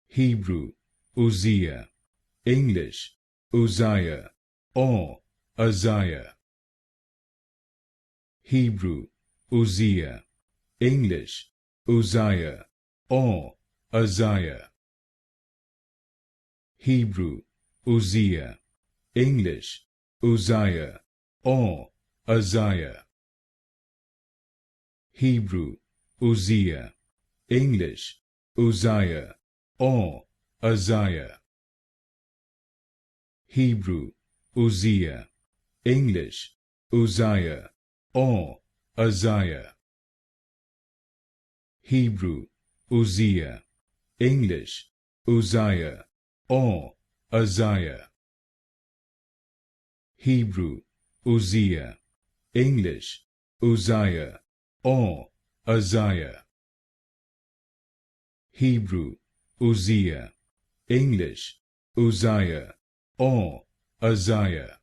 Hebrew, Uzziah. English, Uzziah, or Uzziah. Hebrew, Uzziah. English, Uzziah, or Uzziah. Hebrew, Uzziah. English, Uzziah, or Uzziah. Hebrew, Uzziah. English, Uzziah, or Uzziah. Hebrew, Uzziah. English, Uzziah, or Uzziah. Hebrew, Uzziah. English, Uzziah, or Uzziah. Hebrew, Uzziah. English, Uzziah, or Uzziah. Hebrew, Uzziah. English, Uzziah, or Uzziah.